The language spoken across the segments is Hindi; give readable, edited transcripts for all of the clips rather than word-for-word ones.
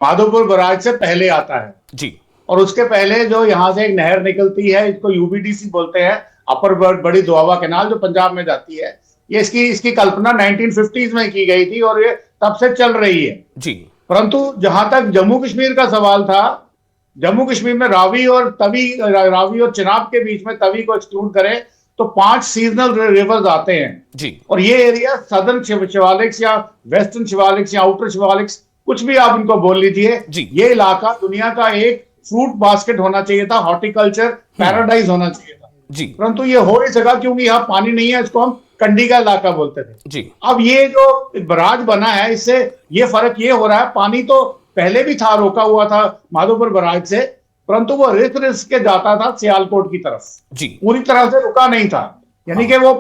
माधोपुर बराज से पहले आता है जी और उसके पहले जो यहाँ से एक नहर निकलती है, इसको यूबीडीसी बोलते हैं, अपर बड़ी दोआबा कैनाल, जो पंजाब में जाती है। ये इसकी इसकी कल्पना 1950s में की गई थी और ये तब से चल रही है। जी परंतु जहां तक जम्मू कश्मीर का सवाल था, जम्मू कश्मीर में रावी और चिनाब के बीच में तवी को एक्सक्लूड करें तो 5 सीजनल रिवर्स आते हैं। जी और ये एरिया सदर्न शिवालिक्स या वेस्टर्न शिवालिक्स या आउटर शिवालिक्स, कुछ भी आप इनको बोल लीजिए, जी ये इलाका दुनिया का एक फ्रूट बास्केट होना चाहिए था, हॉर्टिकल्चर पैराडाइज होना चाहिए था। जी परंतु ये हो नहीं सका क्योंकि यहाँ पानी नहीं है। इसको हम कंडी का इलाका बोलते थे। जी अब ये जो बराज बना है, इससे ये फर्क ये हो रहा है, पानी तो पहले भी था, रोका हुआ था माधोपुर बराज से, परंतु वो रिस्क रिस्क के जाता था सियालकोट की तरफ, जी पूरी तरह से रुका नहीं था। यानी कि वो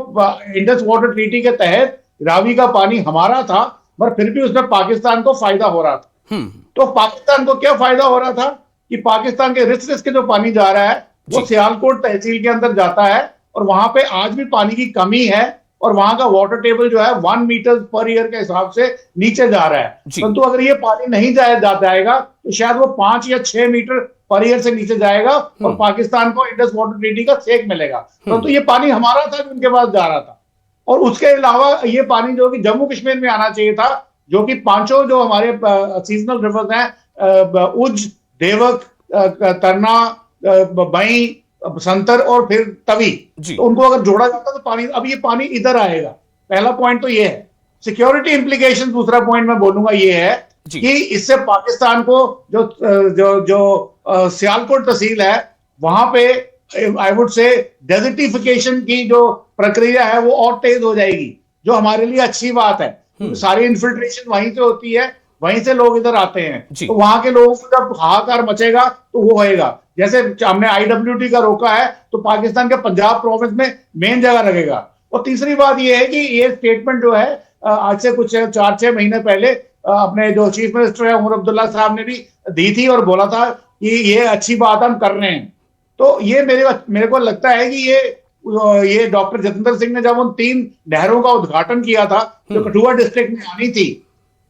इंडस वाटर ट्रीटी के तहत रावी का पानी हमारा था, पर फिर भी उसमें पाकिस्तान को फायदा हो रहा था। तो पाकिस्तान को क्या फायदा हो रहा था कि पाकिस्तान के रिस्क रिस्क के जो पानी जा रहा है वो सियालकोट तहसील के अंदर जाता है और वहां पे आज भी पानी की कमी है और वहां का वाटर टेबल जो है 1 मीटर पर ईयर के हिसाब से नीचे जा रहा है। परंतु अगर ये पानी नहीं जाएगा तो शायद वो 5 या 6 मीटर पर ईयर से नीचे जाएगा और पाकिस्तान को इंडस वाटर ट्रीटी का सेक मिलेगा। परंतु ये पानी हमारा था जो उनके पास जा रहा था। और उसके अलावा ये पानी जो कि जम्मू कश्मीर में आना चाहिए था, जो कि पांचों जो हमारे सीजनल रिवर्स हैं, उज, देवक, तरना, बई, संतर और फिर तवी, तो उनको अगर जोड़ा जाता तो पानी, अब ये पानी इधर आएगा। पहला पॉइंट तो ये है। सिक्योरिटी इंप्लीकेशन, दूसरा पॉइंट मैं बोलूंगा ये है कि इससे पाकिस्तान को जो जो जो सियालकोट तहसील है वहां पे आई वुड से डेजर्टिफिकेशन की जो प्रक्रिया है वो और तेज हो जाएगी, जो हमारे लिए अच्छी बात है। सारी इन्फिल्ट्रेशन वहीं से होती है, वहीं से लोग इधर आते हैं, तो वहां के लोगों को जब हाहाकार मचेगा तो वो होएगा। जैसे हमने आईडब्ल्यूटी का रोका है तो पाकिस्तान के पंजाब प्रोविंस में मेन जगह लगेगा। और तीसरी बात ये है कि ये स्टेटमेंट जो है आज से कुछ 4-6 महीने पहले अपने जो चीफ मिनिस्टर है उमर अब्दुल्ला साहब ने भी दी थी और बोला था कि ये अच्छी बात हम कर रहे हैं। तो ये मेरे को लगता है कि ये डॉक्टर जतिंदर सिंह ने जब उन 3 नहरों का उद्घाटन किया था जो कठुआ डिस्ट्रिक्ट में आनी थी,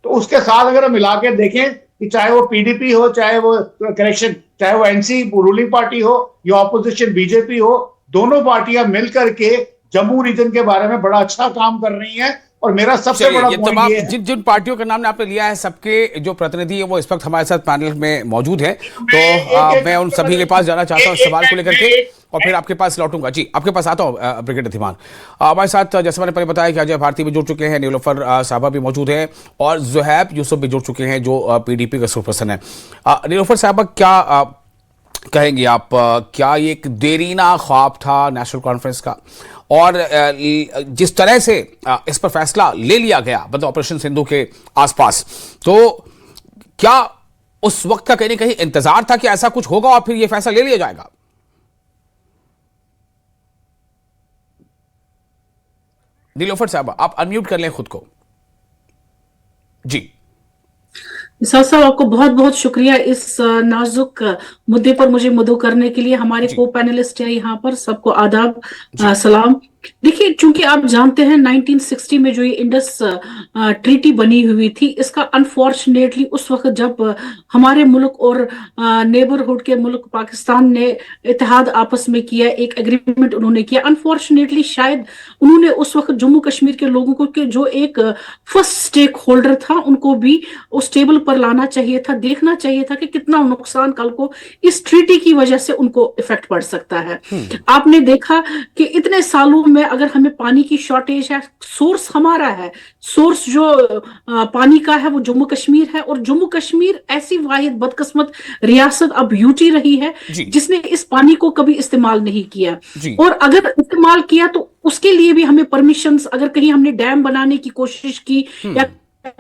तो उसके साथ अगर हम मिला के देखें कि चाहे वो पीडीपी हो, चाहे वो एनसी रूलिंग पार्टी हो या ऑपोजिशन बीजेपी हो, दोनों पार्टियां मिलकर के जम्मू रीजन के बारे में बड़ा अच्छा काम कर रही हैं। और मेरा सबसे बड़ा पॉइंट ये है, जिन जिन पार्टियों का नाम आपने लिया है सबके जो प्रतिनिधि है वो इस वक्त हमारे साथ पैनल में मौजूद हैं, तो मैं उन सभी के पास जाना चाहता हूं सवाल को लेकर के और फिर आपके पास लौटूंगा। जी, आपके पास आता हूं ब्रिगेडियर धीमान। हमारे साथ जैसे मैंने पहले बताया कि अजय भारती भी जुड़ चुके हैं, नीलोफर साहबा भी मौजूद हैं और जुहैब यूसुफ भी जुड़ चुके हैं जो पीडीपी का स्पोक्सपर्सन है। नीलोफर साहबा, क्या कहेंगे आप, क्या ये एक देरीना ख्वाब था नेशनल कॉन्फ्रेंस का? और जिस तरह से इस पर फैसला ले लिया गया मतलब ऑपरेशन सिंधु के आसपास, तो क्या उस वक्त का कहीं ना कहीं इंतजार था कि ऐसा कुछ होगा और फिर यह फैसला ले लिया जाएगा? नीलोफर साहब, आप अनम्यूट कर लें खुद को। जी साहब साहब, आपको बहुत बहुत शुक्रिया इस नाजुक मुद्दे पर मुझे मदऊ करने के लिए। हमारे को पैनलिस्ट है यहाँ पर, सबको आदाब, सलाम। देखिए, चूंकि आप जानते हैं 1960 में जो ये इंडस ट्रीटी बनी हुई थी, इसका अनफॉर्चुनेटली उस वक्त जब हमारे मुल्क और नेबरहुड के मुल्क पाकिस्तान ने इत्तेहाद आपस में किया, एक एग्रीमेंट उन्होंने किया, अनफॉर्चुनेटली शायद उन्होंने उस वक्त जम्मू कश्मीर के लोगों को के जो एक फर्स्ट स्टेक होल्डर था उनको भी उस टेबल पर लाना चाहिए था, देखना चाहिए था कि कितना नुकसान कल को इस ट्रीटी की वजह से उनको इफेक्ट पड़ सकता है। आपने देखा कि इतने सालों में अगर हमें पानी की शॉर्टेज है, सोर्स हमारा है, सोर्स जो पानी का है वो जम्मू कश्मीर है, और जम्मू कश्मीर ऐसी वाहिद बदकिस्मत रियासत अब यूटी रही है जिसने इस पानी को कभी इस्तेमाल नहीं किया, और अगर इस्तेमाल किया तो उसके लिए भी हमें परमिशंस, अगर कहीं हमने डैम बनाने की कोशिश की या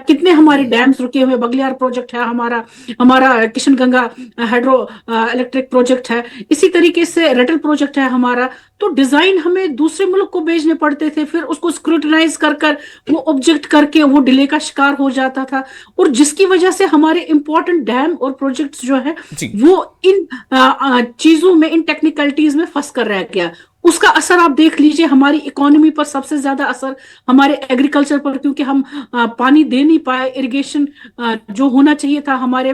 कितने हमारे डैम्स रुके हुए, बगलियार प्रोजेक्ट है हमारा Kishan Ganga hydro electric project है, इसी तरीके से रेटल प्रोजेक्ट है हमारा, तो डिजाइन हमें दूसरे मुल्क को भेजने पड़ते थे, फिर उसको स्क्रूटनाइज कर वो ऑब्जेक्ट करके वो डिले का शिकार हो जाता था, और जिसकी वजह से हमारे इंपॉर्टेंट डैम और प्रोजेक्ट्स जो है वो इन चीजों में, इन टेक्निकलिटीज में फंस कर रह गया। उसका असर आप देख लीजिए, हमारी इकोनॉमी पर सबसे ज्यादा असर हमारे एग्रीकल्चर पर, क्योंकि हम पानी दे नहीं पाए। इरिगेशन जो होना चाहिए था हमारे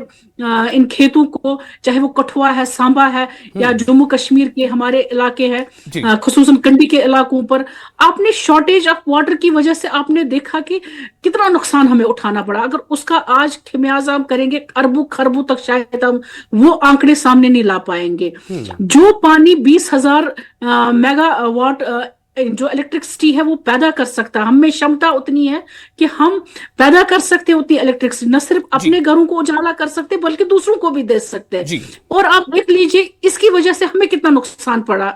इन खेतों को, चाहे वो कठुआ है, सांबा है, या जम्मू कश्मीर के हमारे इलाके हैं, खुसूसन कंडी के इलाकों पर, आपने शॉर्टेज ऑफ वाटर की वजह से आपने देखा कि कितना नुकसान हमें उठाना पड़ा। अगर उसका आज खमियाजा हम करेंगे, अरबों खरबों तक शायद हम वो आंकड़े सामने नहीं ला पाएंगे। जो पानी 20,000 मेगावाट जो इलेक्ट्रिसिटी है वो पैदा कर सकता है, हमें क्षमता उतनी है कि हम पैदा कर सकते हैं उतनी इलेक्ट्रिसिटी, न सिर्फ अपने घरों को उजाला कर सकते बल्कि दूसरों को भी दे सकते हैं। और आप देख लीजिए इसकी वजह से हमें कितना नुकसान पड़ा,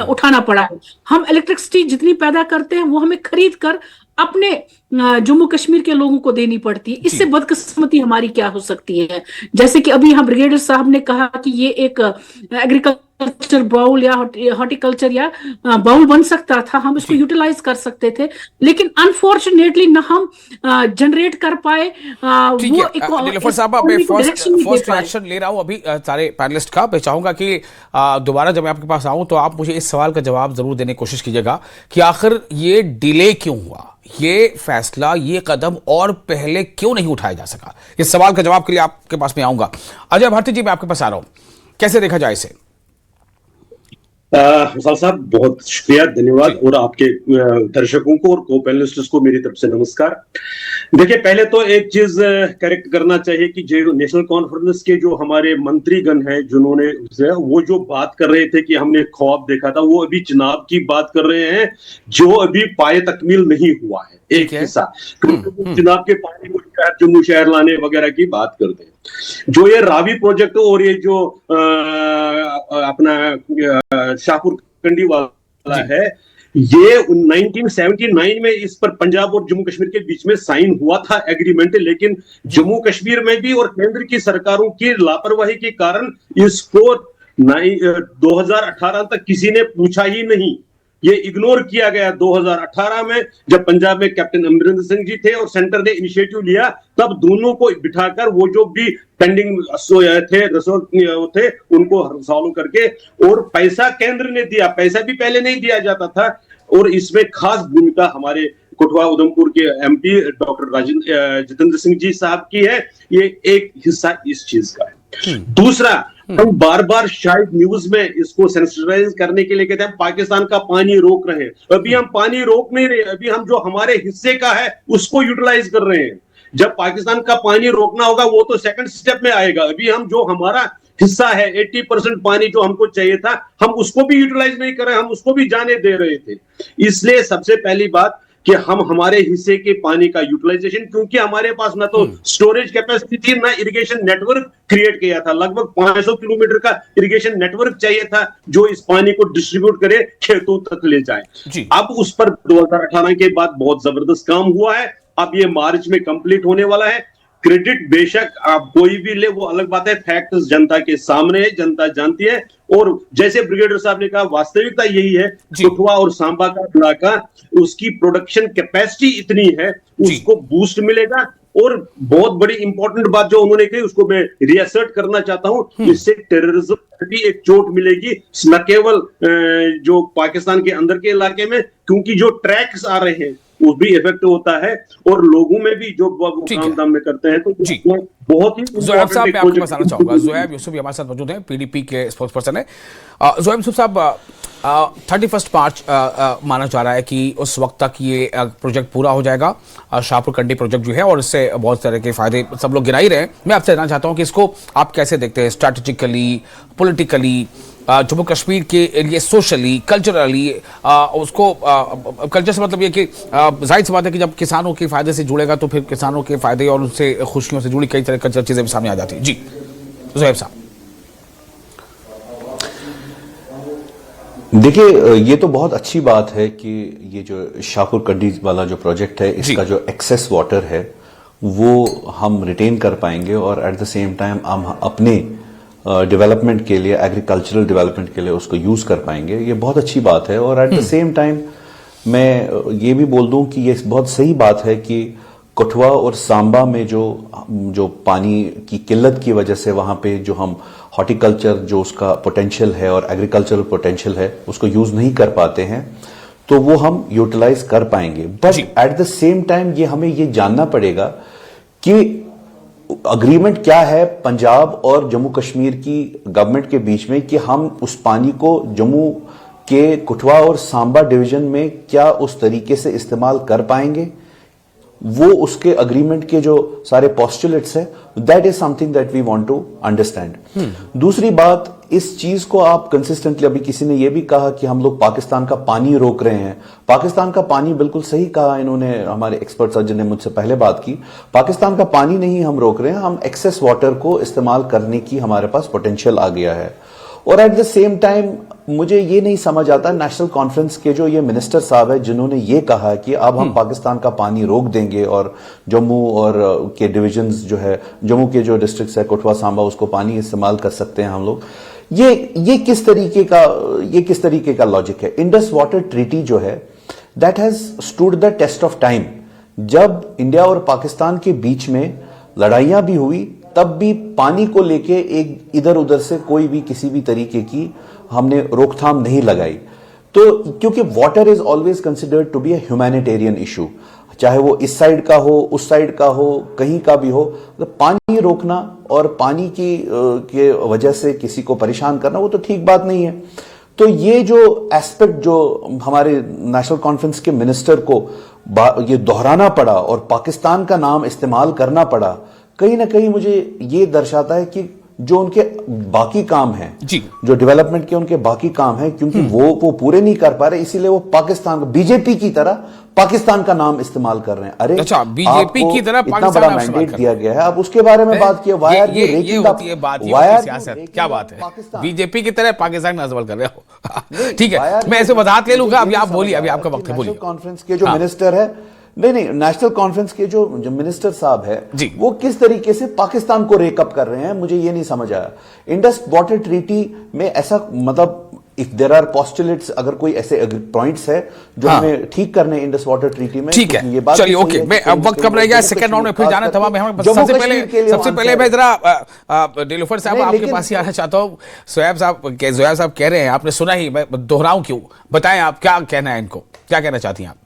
उठाना पड़ा है। हम इलेक्ट्रिसिटी जितनी पैदा करते हैं वो हमें खरीद कर अपने जम्मू कश्मीर के लोगों को देनी पड़ती है। इससे बदकिस्मती हमारी क्या हो सकती है? जैसे कि अभी हम ब्रिगेडियर साहब ने कहा कि ये एक एग्रीकल्चर बाउल या हॉर्टिकल्चर या बाउल बन सकता था, हम इसको यूटिलाइज कर सकते थे, लेकिन अनफॉर्चुनेटली न हम जनरेट कर पाए वो। नीलोफर साहब, मैं फर्स्ट रिएक्शन ले रहा हूं अभी सारे पैनलिस्ट का। मैं चाहूंगा कि दोबारा जब मैं आपके पास आऊं तो आप मुझे इस सवाल का जवाब जरूर देने की कोशिश कीजिएगा कि आखिर ये डिले क्यों हुआ, ये फैसला, ये कदम और पहले क्यों नहीं उठाया जा सका। इस सवाल का जवाब के लिए आपके पास में आऊंगा। अजय भारती जी, मैं आपके पास आ रहा हूं, कैसे देखा जाए इसे? विशाल साहब, बहुत शुक्रिया, धन्यवाद, और आपके दर्शकों को और को पैनलिस्ट्स को मेरी तरफ से नमस्कार। देखिए, पहले तो एक चीज करेक्ट करना चाहिए कि जो नेशनल कॉन्फ्रेंस के जो हमारे मंत्रीगण हैं, जिन्होंने वो जो बात कर रहे थे कि हमने ख्वाब देखा था, वो अभी चुनाव की बात कर रहे हैं जो अभी पाए तकमील नहीं हुआ है। एक हिस्सा चुनाव के पानी को जम्मू शहर लाने वगैरह की बात करते हैं। जो ये रावी प्रोजेक्ट और ये जो अपना शाहपुर कंडी वाला है, ये 1979 में इस पर पंजाब और जम्मू कश्मीर के बीच में साइन हुआ था एग्रीमेंट, लेकिन जम्मू कश्मीर में भी और केंद्र की सरकारों की लापरवाही के कारण इसको 2018 तक किसी ने पूछा ही नहीं, ये इग्नोर किया गया। 2018 में जब पंजाब में कैप्टन अमरिंदर सिंह जी थे और सेंटर ने इनिशिएटिव लिया, तब दोनों को बिठाकर वो जो भी पेंडिंग थे उनको सॉल्व करके, और पैसा केंद्र ने दिया, पैसा भी पहले नहीं दिया जाता था। और इसमें खास भूमिका हमारे कठुआ उधमपुर के एमपी डॉक्टर जितेंद्र सिंह जी साहब की है। ये एक हिस्सा इस चीज का है। दूसरा, हम बार बार शायद न्यूज में इसको सेंसिटाइज करने के लिए कहते हैं पाकिस्तान का पानी रोक रहे हैं। अभी हम पानी रोक नहीं रहे, अभी हम जो हमारे हिस्से का है उसको यूटिलाइज कर रहे हैं। जब पाकिस्तान का पानी रोकना होगा वो तो सेकंड स्टेप में आएगा। अभी हम जो हमारा हिस्सा है 80% पानी जो हमको चाहिए था, हम उसको भी यूटिलाइज नहीं कर रहे, हम उसको भी जाने दे रहे थे। इसलिए सबसे पहली बात कि हम हमारे हिस्से के पानी का यूटिलाइजेशन, क्योंकि हमारे पास ना तो स्टोरेज कैपेसिटी थी, ना इरिगेशन नेटवर्क क्रिएट किया था। लगभग 500 किलोमीटर का इरिगेशन नेटवर्क चाहिए था जो इस पानी को डिस्ट्रीब्यूट करे, खेतों तक ले जाए। अब उस पर 2018 के बाद बहुत जबरदस्त काम हुआ है। अब ये मार्च में कंप्लीट होने वाला है। क्रेडिट बेशक आप कोई भी ले, वो अलग बात है, फैक्ट्स जनता के सामने है, जनता जानती है। और जैसे ब्रिगेडियर साहब ने कहा, वास्तविकता यही है, कठुआ और सांबा का इलाका, उसकी प्रोडक्शन कैपेसिटी इतनी है, उसको बूस्ट मिलेगा। और बहुत बड़ी इंपॉर्टेंट बात जो उन्होंने कही, उसको मैं रिएसर्ट करना चाहता हूं, इससे टेररिज्म की एक चोट मिलेगी, न केवल जो पाकिस्तान के अंदर के इलाके में, क्योंकि जो ट्रैक्स आ रहे हैं वो भी इफेक्ट होता है, और लोगों में भी जो काम दाम में करते हैं। तो बहुत ही ज़ोहैब साहब, मैं आपके पास आना चाहूंगा। ज़ोहैब यूसुफ हमारे साथ मौजूद हैं, पीडीपी के स्पोक्स पर्सन है। ज़ोहैब यूसुफ साहब, 31 मार्च माना जा रहा है कि उस वक्त तक ये प्रोजेक्ट पूरा हो जाएगा, शाहपुर कंडी प्रोजेक्ट जो है, और इससे बहुत तरह के फायदे सब लोग गिना ही रहे हैं। मैं आपसे जानना चाहता हूँ कि इसको आप कैसे देखते हैं, स्ट्रैटेजिकली, पॉलिटिकली, जम्मू कश्मीर के लिए, सोशली, कल्चरली। उसको कल्चर से मतलब ये कि जाहिर सी बात है कि जब किसानों के फायदे से जुड़ेगा तो फिर किसानों के फायदे और उनसे खुशियों से जुड़ी कई तरह कल्चर चीजें भी सामने आ जाती हैं। जी ज़ोहैब साहब। देखिए, ये तो बहुत अच्छी बात है कि ये जो शाहपुर कंडी वाला जो प्रोजेक्ट है, इसका जो एक्सेस वाटर है वो हम रिटेन कर पाएंगे, और एट द सेम टाइम हम अपने डेवलपमेंट के लिए, एग्रीकल्चरल डेवलपमेंट के लिए उसको यूज कर पाएंगे। ये बहुत अच्छी बात है। और एट द सेम टाइम मैं ये भी बोल दूं कि ये बहुत सही बात है कि कठुआ और सांबा में जो पानी की किल्लत की वजह से वहां पे जो हम हॉर्टिकल्चर जो उसका पोटेंशियल है और एग्रीकल्चरल पोटेंशियल है उसको यूज नहीं कर पाते हैं, तो वो हम यूटिलाइज कर पाएंगे। But at the same time हमें ये जानना पड़ेगा कि अग्रीमेंट क्या है पंजाब और जम्मू कश्मीर की गवर्नमेंट के बीच में कि हम उस पानी को जम्मू के कठुआ और सांबा डिवीजन में क्या उस तरीके से इस्तेमाल कर पाएंगे। वो उसके अग्रीमेंट के जो सारे पोस्टुलेट्स है, that is something that we want to understand. दूसरी बात, इस चीज को आप कंसिस्टेंटली, अभी किसी ने ये भी कहा कि हम लोग पाकिस्तान का पानी रोक रहे हैं। पाकिस्तान का पानी, बिल्कुल सही कहा इन्होंने, हमारे एक्सपर्ट सर्जन ने मुझसे पहले बात की, पाकिस्तान का पानी नहीं हम रोक रहे हैं, हम एक्सेस वाटर को इस्तेमाल करने की हमारे पास पोटेंशियल आ गया है। और एट द सेम टाइम मुझे ये नहीं समझ आता, नेशनल कॉन्फ्रेंस के जो ये मिनिस्टर साहब है जिन्होंने ये कहा कि अब हम पाकिस्तान का पानी रोक देंगे और जम्मू और के डिविजन्स जो है, जम्मू के जो डिस्ट्रिक्ट्स है कठुआ सांबा, उसको पानी इस्तेमाल कर सकते हैं हम लोग। ये किस तरीके का लॉजिक है। इंडस वाटर ट्रीटी जो है that has stood the test of time. जब इंडिया और पाकिस्तान के बीच में लड़ाइयां भी हुई तब भी पानी को लेके एक इधर उधर से कोई भी किसी भी तरीके की हमने रोकथाम नहीं लगाई। तो क्योंकि water is always considered to be a humanitarian issue, चाहे वो इस साइड का हो, उस साइड का हो, कहीं का भी हो, तो पानी रोकना और पानी की के वजह से किसी को परेशान करना वो तो ठीक बात नहीं है। तो ये जो एस्पेक्ट जो हमारे नेशनल कॉन्फ्रेंस के मिनिस्टर को ये दोहराना पड़ा और पाकिस्तान का नाम इस्तेमाल करना पड़ा, कहीं ना कहीं मुझे ये दर्शाता है कि जो उनके बाकी काम हैं, जो डेवलपमेंट के उनके बाकी काम हैं, क्योंकि वो पूरे नहीं कर पा रहे, इसीलिए वो पाकिस्तान को बीजेपी की तरह पाकिस्तान का नाम इस्तेमाल कर रहे हैं। अरे अच्छा, बीजेपी की तरह इतना बड़ा मैंडेट दिया गया है, अब उसके बारे में बात किया। ये होती है बात, सियासत, क्या बात है, बीजेपी की तरह पाकिस्तान का इस्तेमाल कर रहे हो। ठीक है, मैं ऐसे वजाहत ले लूंगा। अभी आप बोलिए, अभी आपका वक्त है, बोलिए। कॉन्फ्रेंस के जो मिनिस्टर है, नहीं, नेशनल कॉन्फ्रेंस के जो मिनिस्टर साहब है वो किस तरीके से पाकिस्तान को रेकअप कर रहे हैं, मुझे ये नहीं समझ आया। इंडस वाटर ट्रीटी में ऐसा, मतलब इफ देयर आर पोस्टुलेट्स, अगर कोई ऐसे पॉइंट्स है जो हमें ठीक करने इंडस वाटर ट्रीटी में, ठीक है, ये बात चलिए, ओके। मैं अब वक्त कम रह गया, सेकंड राउंड में फिर जाना था। सबसे पहले मैं जरा नीलूफर साहब आपके पास ही आना चाहता हूँ। जोयाब साहब कह रहे हैं, आपने सुना ही, मैं दोहराऊं क्यों, बताएं आप क्या कहना है इनको, क्या कहना चाहती हैं आप?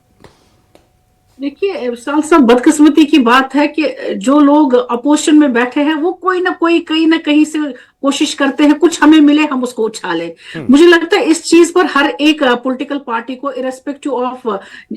देखिए साहब, बदकिस्मती की बात है कि जो लोग अपोजिशन में बैठे हैं वो कोई ना कोई कहीं ना कहीं से कोशिश करते हैं कुछ हमें मिले हम उसको उछा लें। मुझे लगता है इस चीज पर हर एक पॉलिटिकल पार्टी को irrespective of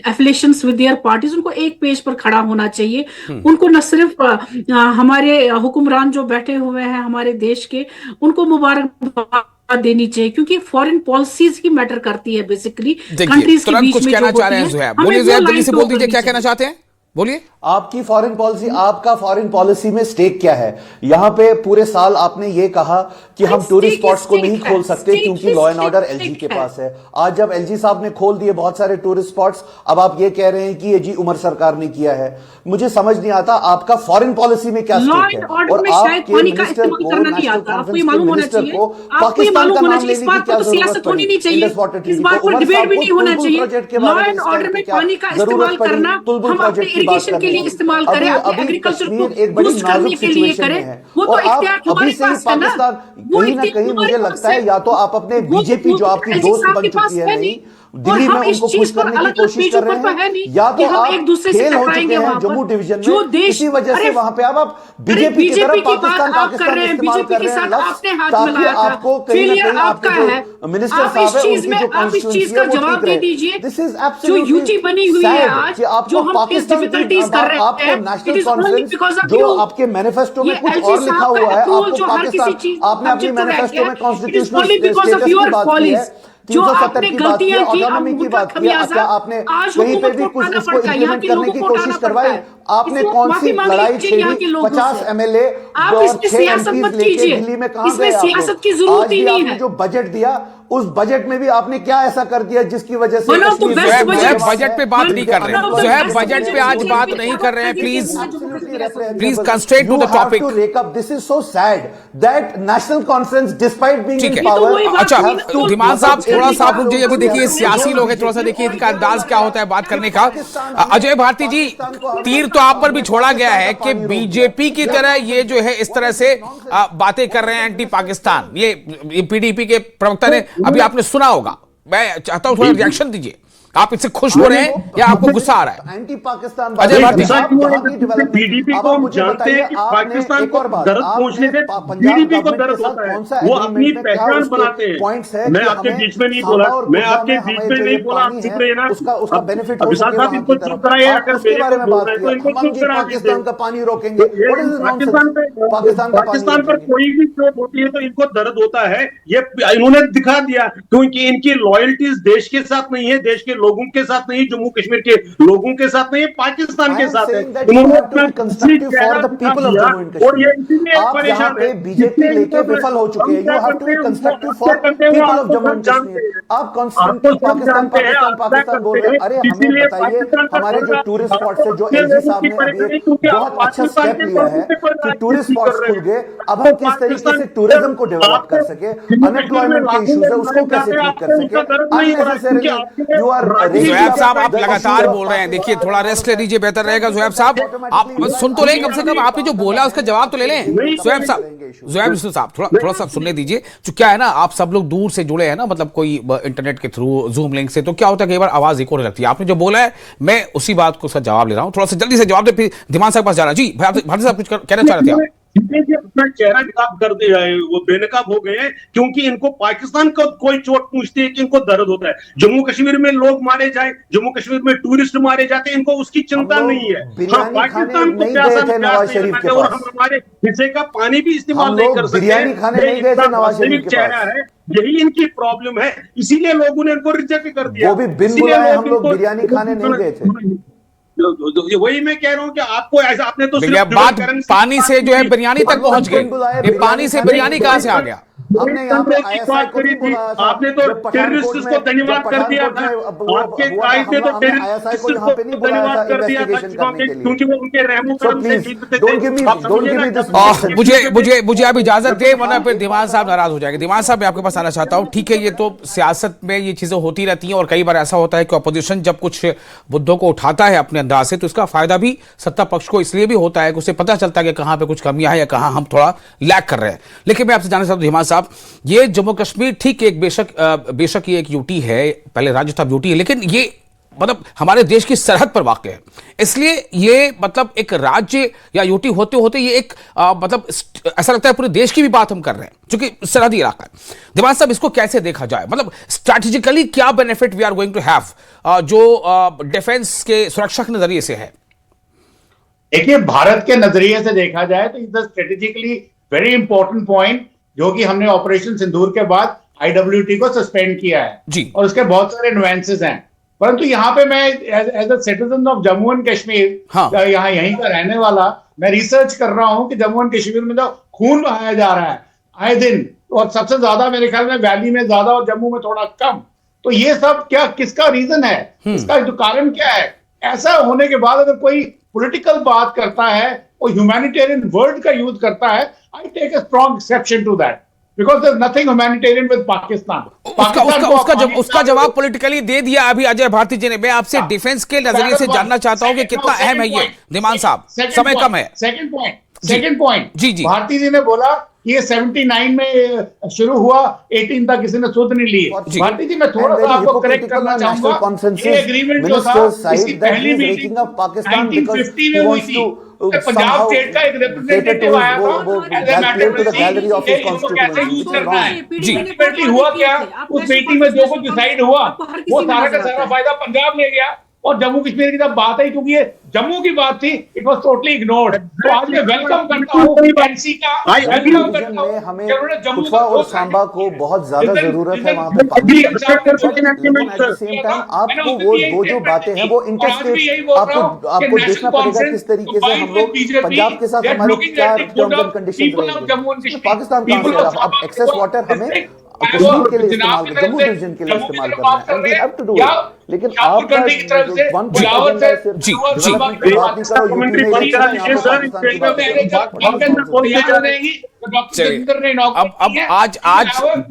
affiliations with their parties, उनको एक पेज पर खड़ा होना चाहिए। उनको न सिर्फ हमारे हुक्मरान जो बैठे हुए हैं हमारे देश के, उनको मुबारकबाद देनी चाहिए, क्योंकि फॉरेन पॉलिसीज ही मैटर करती है बेसिकली कंट्रीज के बीच में। कहना चाह रहे हैं जोयाब, बोलिए जोयाब, जल्दी से बोल दीजिए क्या कहना चाहते हैं, बोलिए। आपकी फॉरेन पॉलिसी, आपका फॉरेन पॉलिसी में स्टेक क्या है? यहां पे पूरे साल आपने ये कहा कि हम टूरिस्ट स्पॉट्स को नहीं खोल सकते क्योंकि लॉ एंड ऑर्डर एलजी के पास है। आज जब एलजी साहब ने खोल दिए बहुत सारे टूरिस्ट स्पॉट्स, अब आप ये कह रहे हैं कि ये जी उमर सरकार ने किया है। मुझे समझ नहीं आता आपका फॉरेन पॉलिसी में क्या स्टेक है, और आपके मिनिस्टर को, नेशनल कॉन्फ्रेंस के मिनिस्टर को पाकिस्तान का नाम लेने की क्या जरूरत पड़ी? इंडस वाटर ट्रीटी को उमर साहब को तुलबुल प्रोजेक्ट के बारे में क्या जरूरत पड़ी? तुलबुल प्रोजेक्ट की बात के लिए इस्तेमाल करें, अपने एग्रीकल्चर को बूस्ट करने के लिए करें, वो तो इख्तियार हमारे पास है ना। कहीं ना कहीं मुझे लगता है या तो आप अपने बीजेपी जो आपकी दोस्त बन चुकी है नहीं, दिल्ली में उनको खुश करने की कोशिश कर रहे हैं, या तो आप फेल हो चुके हैं जम्मू डिवीजन में, इसी वजह से वहां पे अब आप बीजेपी की तरफ पाकिस्तान इस्तेमाल कर रहे हैं, ताकि आपको कहीं ना कहीं आपके मिनिस्टर साहब है उनकी जो कॉन्स्टिट्यूएंसी है वो ठीक रहे। दिस इज एब्सोल्युटली बनी हुई है आज, कि आपको पाकिस्तान आपको नेशनल कॉन्फ्रेंस जो आपके मैनिफेस्टो में कुछ और लिखा हुआ है, आपको पाकिस्तान, आपने अपनी मैनिफेस्टो में कॉन्स्टिट्यूशनल स्टेटस की बात की है, 370 की बात की, ऑटोनॉमी की बात की, क्या आपने कहीं पे भी कुछ उसको इंप्लीमेंट करने की कोशिश करवाई? आपने कौन सी लड़ाई छेड़ी? 50 एमएलए और 6 एमपीज लेके दिल्ली में कहां गए आप लोग? आज भी आपने जो बजट दिया, उस बजट में भी आपने क्या ऐसा कर दिया जिसकी वजह से बजट पे बात नहीं कर रहे हैं, जो है बजट पे आज बात नहीं कर रहे हैं। Please constraint to the topic. This is so sad that national conference despite being in power. अच्छा, धीमान साहब थोड़ा सा आप रुक जाइए, अभी देखिए सियासी लोग हैं, थोड़ा सा देखिए इनका अंदाज क्या होता है बात करने का। अजय भारती जी, तीर तो आप पर भी छोड़ा गया है कि बीजेपी की तरह ये जो है इस तरह से बातें कर रहे हैं एंटी पाकिस्तान, ये पीडीपी के प्रवक्ता ने, अभी आपने सुना होगा। मैं चाहता हूं थोड़ा रिएक्शन दीजिए, आप इससे खुश हो रहे हैं या आपको गुस्सा आ रहा है? एंटी पाकिस्तान अजय भारती पीडीपी को हम जानते हैं कि पाकिस्तान को दर्द पहुंचने से पीडीपी को दर्द होता है, वो अपनी पहचान बनाते हैं। मैं आपके बीच में नहीं बोला, मैं आपके बीच में नहीं बोला, आप चुप रहे ना। उसका बेनिफिट विशाल साहब इनको चुप कराइए, अगर उसके बारे में बात तो इनको चुप करा पाकिस्तान का पानी रोकेंगे, पाकिस्तान पर कोई भी चोट होती है तो इनको दर्द होता है। ये इन्होंने दिखा दिया, क्योंकि इनकी लॉयल्टी देश के साथ नहीं है, देश के लोगों के साथ नहीं, जम्मू कश्मीर के लोगों के साथ नहीं, पाकिस्तान के साथ है। उन्होंने और ये इसीलिए परेशान है, बीजेपी लेके विफल हो चुके हैं। You have to be constructive for people of Jammu and Kashmir. आप पाकिस्तान पाकिस्तान बोल रहे हैं, अरे हमें बताइए हमारे जो टूरिस्ट स्पॉट्स है, जो एलजी साहब ने अभी एक बहुत अच्छा स्टेप लिया है कि टूरिस्ट स्पॉट्स खुल गए, अब हम किस तरीके से टूरिज्म को डेवलप कर सके, अनएम्प्लॉयमेंट के इश्यूज है उसको कैसे ठीक कर सके। यू आर ज़ुहैब साहब, आप लगातार बोल रहे हैं, देखिए थोड़ा रेस्ट ले लीजिए, बेहतर रहेगा। ज़ुहैब साहब, आप सुन तो लें, कम से कम आपने जो बोला उसका जवाब तो ले लें। ज़ुहैब साहब थोड़ा सा सुनने दीजिए। जो क्या है ना, आप सब लोग दूर से जुड़े हैं ना, मतलब कोई इंटरनेट के थ्रू, जूम लिंक से, तो क्या होता है कई बार आवाज इको होने लगती है। आपने जो बोला है मैं उसी बात को उसका जवाब ले रहा हूँ, थोड़ा सा जल्दी से जवाब दे, फिर दिमाग साहब के पास जाना। जी भारती साहब कुछ कहना चाह रहे थे आप? अपना चेहरा नकाब कर दिया है, वो बेनकाब हो गए हैं, क्योंकि इनको पाकिस्तान को कोई चोट पूछती है कि इनको दर्द होता है। जम्मू कश्मीर में लोग मारे जाए, जम्मू कश्मीर में टूरिस्ट मारे जाते हैं, इनको उसकी चिंता नहीं है। हम पाकिस्तान को प्यासा और हम हमारे हिस्से का पानी भी इस्तेमाल नहीं कर सकते। चेहरा है, यही इनकी प्रॉब्लम है, इसीलिए लोगों ने इनको रिजेक्ट कर दिया। वो भी बिन बुलाए हम लोग बिरयानी खाने नहीं गए थे। वही मैं कह रहा हूँ कि आपको ऐसा, आपने तो बात पानी से जो है बिरयानी तक पहुंच गए, ये पानी से बिरयानी कहां से आ गया? हमने यहाँ पे ISI को भी बोला था, आपने तो टेररिस्ट को धन्यवाद कर दिया था, आपके कायदे तो टेररिस्ट को धन्यवाद कर दिया था, क्योंकि वो उनके रहमो करम से जीतते थे। मुझे अब इजाजत दे, वरना फिर दिमाग साहब नाराज हो जाएंगे। दिमाग साहब, मैं आपके पास आना चाहता हूँ। ठीक है, ये तो सियासत में ये चीजें होती रहती हैं, और कई बार ऐसा होता है कि अपोजिशन जब कुछ मुद्दों को उठाता है अपने अंदाज से, तो इसका फायदा भी सत्ता पक्ष को इसलिए भी होता है कि उसे पता चलता है कि कहां पे कुछ कमियां है या कहां हम थोड़ा लैग कर रहे हैं। लेकिन मैं आपसे जानना चाहता हूं दिमाग साहब, ये जम्मू कश्मीर ठीक एक बेशक ये एक यूटी है, पहले राज्य था, यूटी है, लेकिन ये मतलब हमारे देश की सरहद पर वाक़ है, इसलिए ये मतलब एक राज्य या यूटी होते होते ये एक मतलब ऐसा लगता है पूरे देश की भी बात हम कर रहे हैं, क्योंकि सरहदी इलाका है। दिमाग साहब, इसको कैसे देखा जाए, मतलब स्ट्रैटेजिकली क्या benefit we are going to have जो डिफेंस के सुरक्षा के नजरिए से है? देखिए, भारत के नजरिए से देखा जाए तो is strategically very important point, जो कि हमने ऑपरेशन सिंदूर के बाद IWT को सस्पेंड किया है जी, और उसके बहुत सारे नुएंसेस हैं। परंतु यहाँ पे मैं as a citizen of Jammu and Kashmir, यहाँ यहीं का रहने वाला, मैं रिसर्च कर रहा हूँ कि जम्मू एंड कश्मीर में जो खून बहाया जा रहा है आए दिन, और सबसे ज्यादा मेरे ख्याल में वैली में ज्यादा और जम्मू में थोड़ा कम, तो ये सब क्या, किसका रीजन है, इसका जो कारण क्या है? ऐसा होने के बाद अगर कोई पॉलिटिकल बात करता है और ह्यूमैनिटेरियन वर्ड का यूज करता है, I take a strong exception to that, because there is nothing humanitarian with Pakistan. उसका जवाब पॉलिटिकली दे दिया अभी अजय भारती जी ने। मैं आपसे डिफेंस के नजरिए से जानना चाहता हूं कि कितना अहम है ये। दिमान साहब, समय कम है। सेकंड पॉइंट जी, भारती जी ने बोला कि ये 79 में शुरू हुआ, 18 तक किसी ने सुध नहीं ली। भारती जी, मैं थोड़ा सा आपको करेक्ट करना चाहूंगा, ये एग्रीमेंट जो था इसकी पहली मीटिंग 1950 में हुई थी, पंजाब स्टेट का एक रिप्रेजेंटेटिव आया था। हुआ क्या, उस मीटिंग में जो कुछ डिसाइड हुआ वो सारा का सारा फायदा पंजाब ले गया, और जम्मू कश्मीर की जब बात आई, क्योंकि ये जम्मू की बात थी, इट वाज टोटली इग्नोर्ड। तो आज मैं वेलकम करता हूं एनसी का, वेलकम करता हूं। हमें कठुआ और सांबा को बहुत ज्यादा जरूरत है वहां पे। सेम टाइम आपको वो जो बातें हैं वो इंटरस्टेट आपको देखना पड़ेगा किस तरीके से हम लोग पंजाब के साथ हमारे क्या टर्म्स एंड कंडीशंस रहेंगे। पाकिस्तान कहां से, अब एक्सेस वाटर हमें कश्मीर के लिए इस्तेमाल कर, जम्मू डिवीजन के लिए इस्तेमाल करना है, and we have to do it. लेकिन आपका जी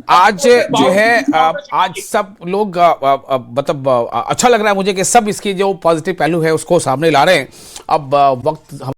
आज जो है आज सब लोग मतलब अच्छा लग रहा है मुझे कि सब इसकी जो पॉजिटिव पहलू है उसको सामने ला रहे हैं। अब वक्त